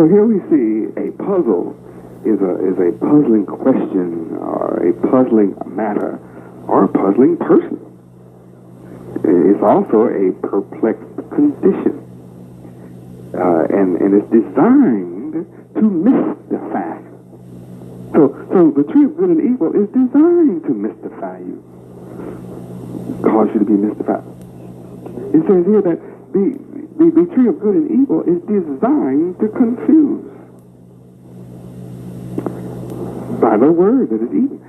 So here we see a puzzle is a puzzling question or a puzzling matter or a puzzling person. It's also a perplexed condition. And it's designed to mystify. So the tree of good and evil is designed to mystify you, cause you to be mystified. It says here that the tree of good and evil is designed to confuse by the word that is eaten.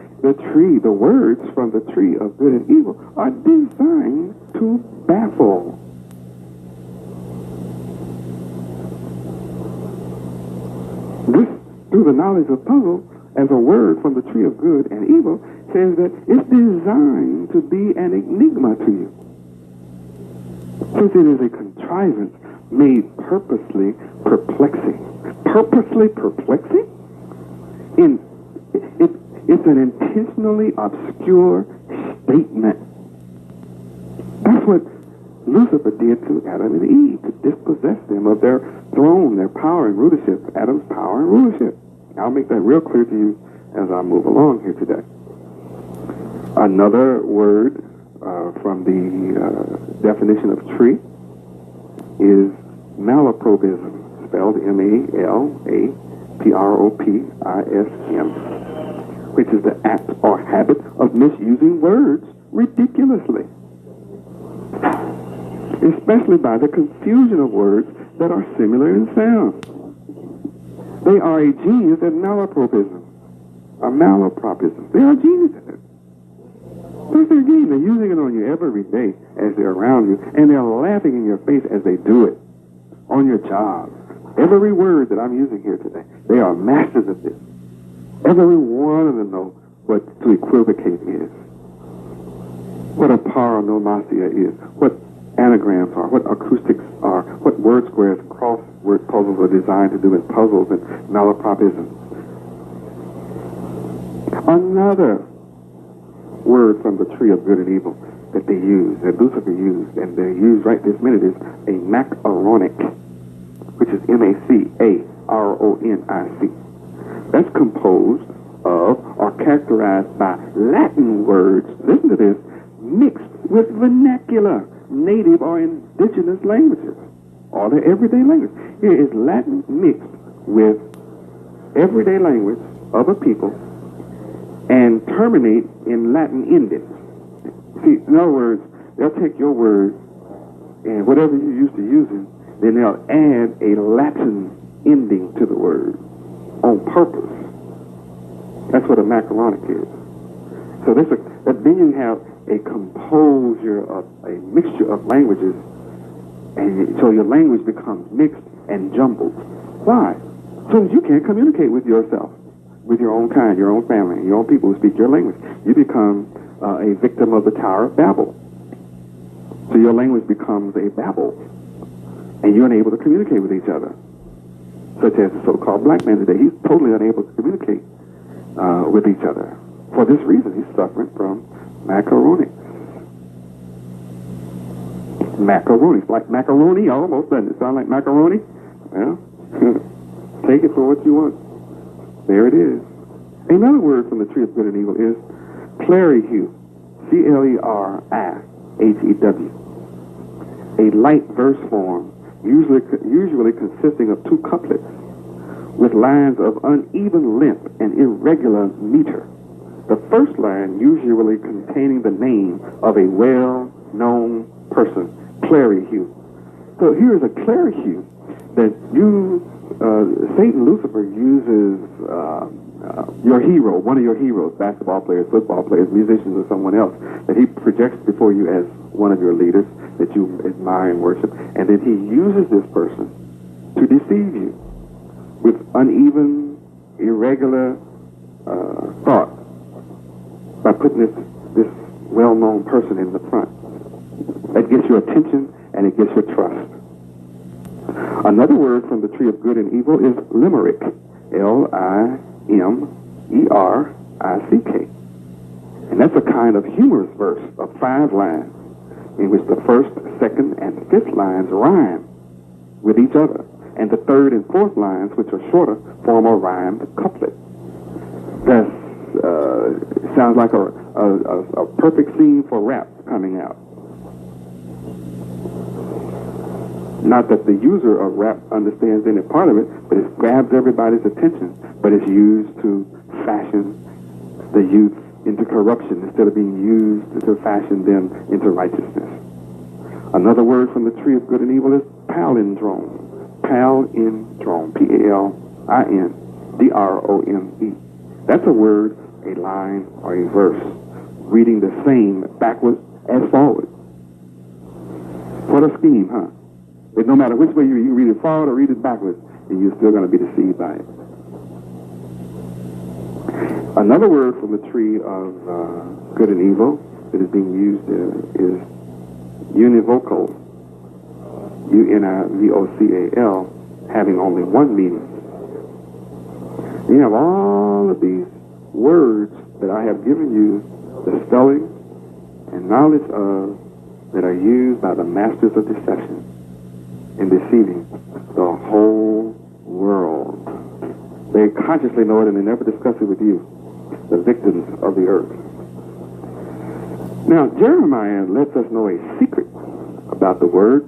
The words from the tree of good and evil are designed to baffle. This, through the knowledge of puzzle, as a word from the tree of good and evil, says that it's designed to be an enigma to you. Since it is a contrivance made purposely perplexing. Purposely perplexing? It's an intentionally obscure statement. That's what Lucifer did to Adam and Eve, to dispossess them of their throne, their power and rulership, Adam's power and rulership. I'll make that real clear to you as I move along here today. Another word from the definition of tree is malapropism, spelled M-A-L-A-P-R-O-P-I-S-M, which is the act or habit of misusing words ridiculously, especially by the confusion of words that are similar in sound. They are a genius at malapropism, or malapropism. They are genius at it. So it's their game. They're using it on you every day as they're around you, and they're laughing in your face as they do it on your job. Every word that I'm using here today, they are masters of this. Every one of them know what to equivocate is, what a paronomasia is, what anagrams are, what acoustics are, what word squares and crossword puzzles are designed to do in puzzles and malapropism. Another word from the tree of good and evil that they use, that Lucifer used, and they use right this minute, is a macaronic, which is M-A-C-A-R-O-N-I-C. That's composed of or characterized by Latin words, listen to this, mixed with vernacular, native or indigenous languages, or the everyday language. Here is Latin mixed with everyday language of a people and terminate in Latin endings. See, in other words, they'll take your word and whatever you're used to using, then they'll add a Latin ending to the word on purpose. That's what a macaronic is. So then you have a composure of a mixture of languages, and so your language becomes mixed and jumbled. Why? So that you can't communicate with yourself, with your own kind, your own family, your own people who speak your language. You become a victim of the Tower of Babel. So your language becomes a babel, and you're unable to communicate with each other. Such as the so-called black man today. He's totally unable to communicate with each other. For this reason, he's suffering from macaroni. Macaroni. Like macaroni almost, doesn't it sound like macaroni? Well, take it for what you want. There it is. Another word from the tree of good and evil is clerihew. C-L-E-R-I-H-E-W. A light verse form, usually consisting of two couplets, with lines of uneven length and irregular meter. The first line usually containing the name of a well-known person, clerihew. So here is a clerihew that Satan Lucifer uses your hero, one of your heroes, basketball players, football players, musicians, or someone else, that he projects before you as one of your leaders that you admire and worship, and then he uses this person to deceive you with uneven, irregular thought by putting this well-known person in the front. That gets your attention and it gets your trust. Another word from the tree of good and evil is limerick, L-I-M-E-R-I-C-K. And that's a kind of humorous verse of 5 lines in which the first, second, and fifth lines rhyme with each other. And the third and fourth lines, which are shorter, form a rhymed couplet. That sounds like a perfect scene for rap coming out. Not that the user of rap understands any part of it, but it grabs everybody's attention. But it's used to fashion the youth into corruption instead of being used to fashion them into righteousness. Another word from the tree of good and evil is palindrome. Palindrome. P-A-L-I-N-D-R-O-M-E. That's a word, a line, or a verse, reading the same backwards as forward. What a scheme, huh? But no matter which way you read it forward or read it backwards, and you're still going to be deceived by it. Another word from the tree of good and evil that is being used is univocal, U-N-I-V-O-C-A-L, having only one meaning. You have all of these words that I have given you the spelling and knowledge of that are used by the masters of deception in deceiving the whole world. They consciously know it and they never discuss it with you, the victims of the earth. Now, Jeremiah lets us know a secret about the word,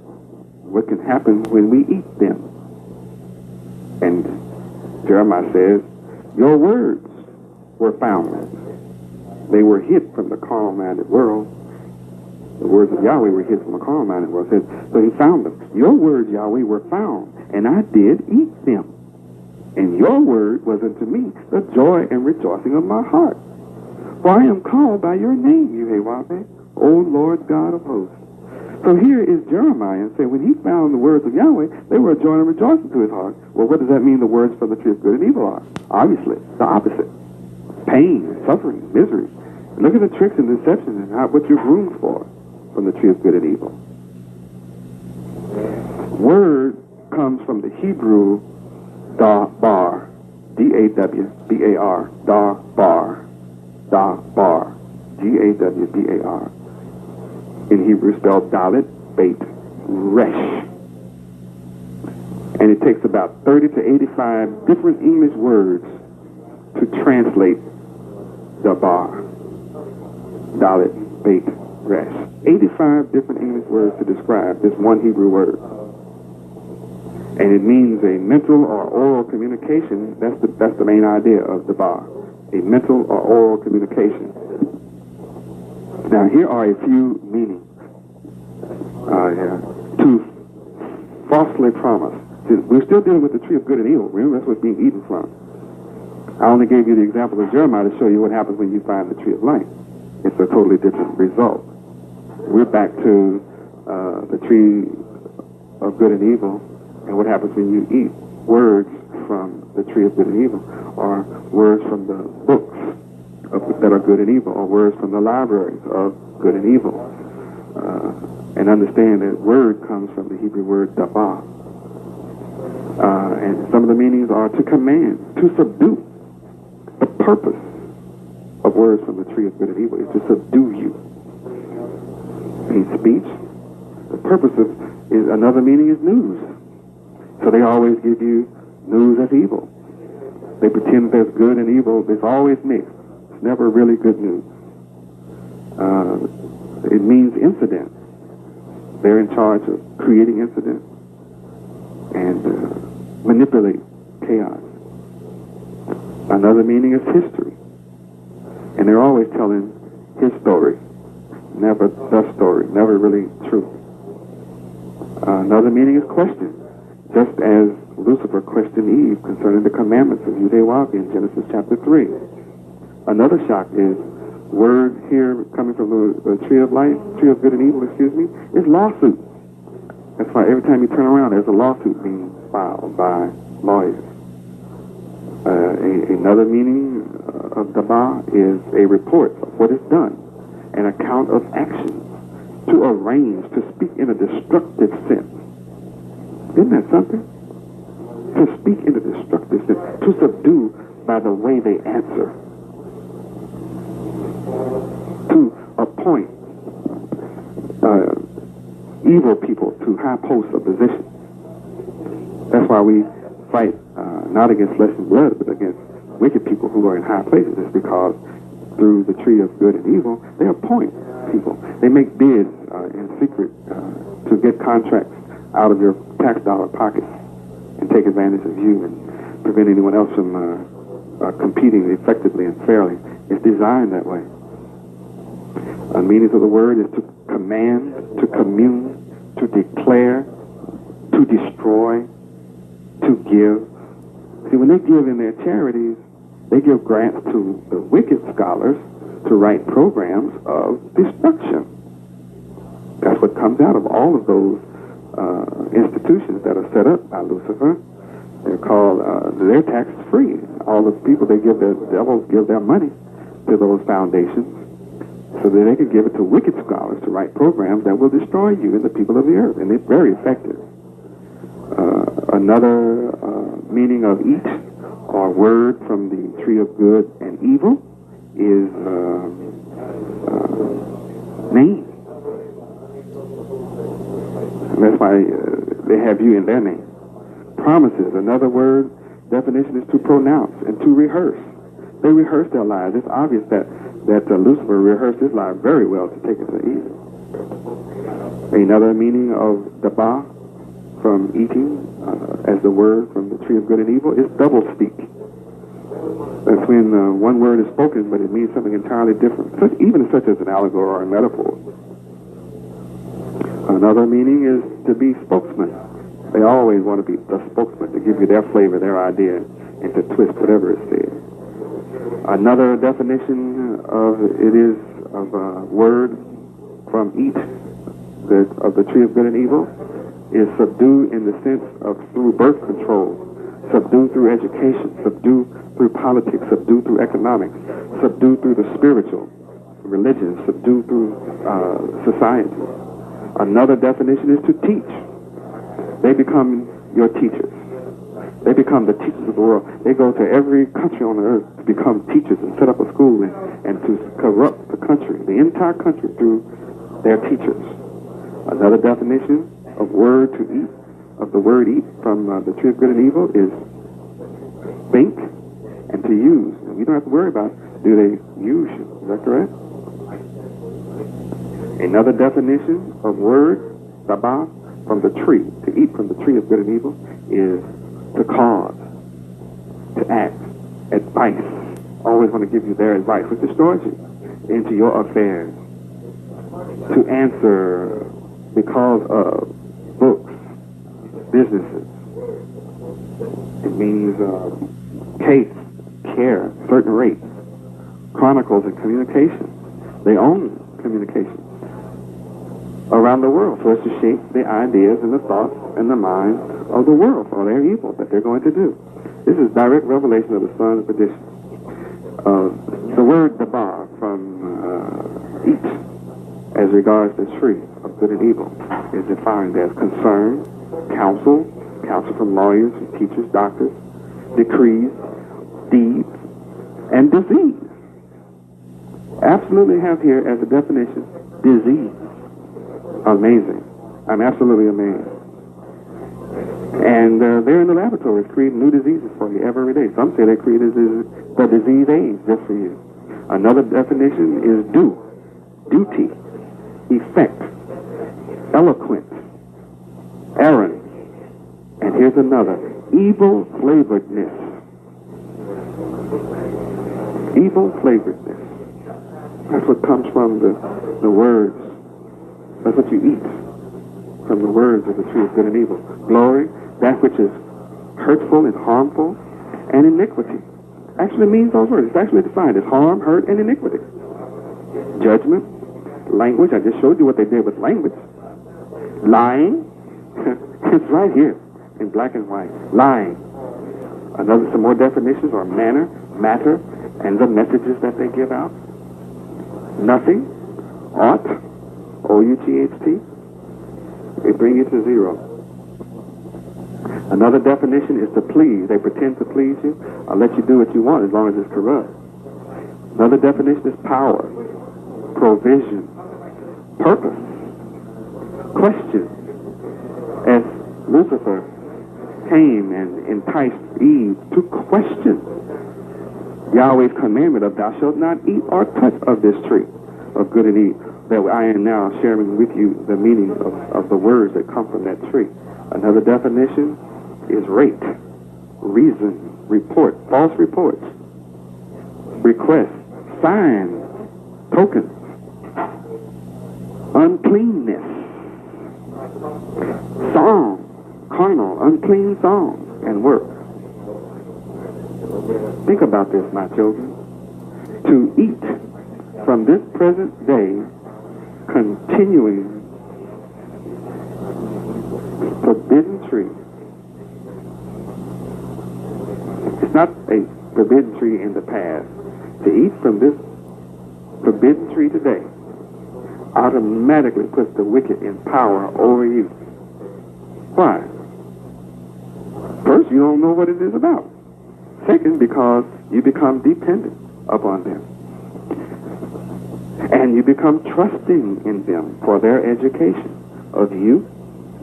what can happen when we eat them. And Jeremiah says, your words were found. They were hid from the carnal-minded world. The words of Yahweh were hid from the carnal-minded world. So he found them. Your words, Yahweh, were found, and I did eat them. And your word was unto me the joy and rejoicing of my heart. For I am called by your name, Yahweh, O Lord God of hosts. So here is Jeremiah and say when he found the words of Yahweh, they were a joy and rejoicing to his heart. Well, what does that mean the words from the tree of good and evil are? Obviously, the opposite. Pain, suffering, misery. And look at the tricks and deception and what you're groomed for from the tree of good and evil. Word comes from the Hebrew da-bar, D-A-W-B-A-R, da-bar, da-bar, G-A-W-B-A-R. In Hebrew spelled dalet, bait, resh. And it takes about 30 to 85 different English words to translate the bar, dalet, bait, resh. 85 different English words to describe this one Hebrew word. And it means a mental or oral communication. That's the main idea of the bar. A mental or oral communication. Now here are a few meanings. To falsely promise. See, we're still dealing with the tree of good and evil. Remember, that's what's being eaten from. I only gave you the example of Jeremiah to show you what happens when you find the tree of life. It's a totally different result. We're back to the tree of good and evil, and what happens when you eat words from the tree of good and evil, or words from the books that are good and evil, or words from the libraries of good and evil. And understand that word comes from the Hebrew word dabar. And some of the meanings are to command, to subdue. The purpose of words from the tree of good and evil is to subdue you. In speech, the purpose is another meaning is news. So they always give you news as evil. They pretend there's good and evil. It's always mixed. It's never really good news. It means incident. They're in charge of creating incident and manipulate chaos. Another meaning is history. And they're always telling his story, never the story, never really true. Another meaning is question, just as Lucifer questioned Eve concerning the commandments of Yahweh in Genesis chapter 3. Another shock is word here coming from the tree of life, tree of good and evil, is lawsuit. That's why every time you turn around, there's a lawsuit being filed by lawyers. Another meaning of Daba is a report of what is done, an account of actions, to arrange, to speak in a destructive sense. Isn't that something? To speak in a destructive sense, to subdue by the way they answer. To appoint evil people to high posts of position. That's why we fight not against flesh and blood, but against wicked people who are in high places. It's because through the tree of good and evil, they appoint people. They make bids in secret to get contracts out of your tax dollar pocket and take advantage of you and prevent anyone else from competing effectively and fairly. It's designed that way. The meanings of the word is to command, to commune, to declare, to destroy, to give. See, when they give in their charities, they give grants to the wicked scholars to write programs of destruction. That's what comes out of all of those institutions that are set up by Lucifer. They're called, they're tax-free. All the people they give, the devils give their money to those foundations so that they can give it to wicked scholars to write programs that will destroy you and the people of the earth. And it's very effective. Another meaning of eat, or word from the tree of good and evil, is name. And that's why they have you in their name. Promises, another word, definition is to pronounce and to rehearse. They rehearse their lives. It's obvious that Lucifer rehearsed his life very well to take it to evil. Another meaning of daba, from eating, as the word from the tree of good and evil, is double speak. That's when one word is spoken, but it means something entirely different, even such as an allegory or a metaphor. Another meaning is to be spokesman. They always want to be the spokesman, to give you their flavor, their idea, and to twist whatever is said. Another definition of it is of a word from eat, of the tree of good and evil, is subdue in the sense of through birth control, subdue through education, subdue through politics, subdue through economics, subdue through the spiritual, religion, subdue through society. Another definition is to teach. They become your teachers. They become the teachers of the world. They go to every country on the earth to become teachers and set up a school and to corrupt the country, the entire country, through their teachers. Another definition of word to eat, of the word eat from the tree of good and evil, is think and to use. And you don't have to worry about, do they use you? Is that correct? Another definition of word, daba, from the tree, to eat from the tree of good and evil, is to cause, to act, advice. Always want to give you their advice, which destroys you, into your affairs. To answer because of books, businesses. It means case, care, certain rates, chronicles, and communication. They own communication around the world, so as to shape the ideas and the thoughts and the mind of the world for their evil that they're going to do. This is direct revelation of the son of perdition. The word dabar from eat, as regards the tree of good and evil, is defined as concern, counsel from lawyers, teachers, doctors, decrees, deeds, and disease. Absolutely have here as a definition, disease. Amazing. I'm absolutely amazed. And they're in the laboratories creating new diseases for you every day. Some say they created the disease AIDS just for you. Another definition is duty, effect, eloquent, errand. And here's another, evil flavoredness. Evil flavoredness. That's what comes from the words. That's what you eat from the words of the tree of good and evil. Glory, that which is hurtful and harmful, and iniquity. Actually means those words. It's actually defined as harm, hurt, and iniquity. Judgment, language. I just showed you what they did with language. Lying. It's right here in black and white. Lying. Some more definitions are manner, matter, and the messages that they give out. Nothing, ought, O-U-T-H-T. They bring you to zero. Another definition is to please. They pretend to please you. I'll let you do what you want as long as it's corrupt. Another definition is power, provision, purpose, question. As Lucifer came and enticed Eve to question Yahweh's commandment of thou shalt not eat or touch of this tree of good and evil, that I am now sharing with you the meaning of the words that come from that tree. Another definition is rate, reason, report, false reports, request, sign, tokens, uncleanness, song, carnal, unclean songs, and work. Think about this, my children. To eat from this present day, continuing forbidden tree. It's not a forbidden tree in the past. To eat from this forbidden tree today automatically puts the wicked in power over you. Why? First, you don't know what it is about. Second, because you become dependent upon them. And you become trusting in them for their education of you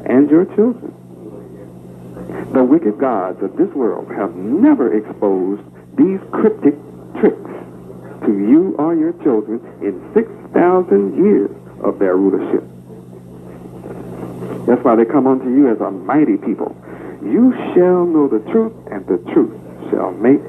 and your children. The wicked gods of this world have never exposed these cryptic tricks to you or your children in 6,000 years of their rulership. That's why they come unto you as a mighty people. You shall know the truth, and the truth shall make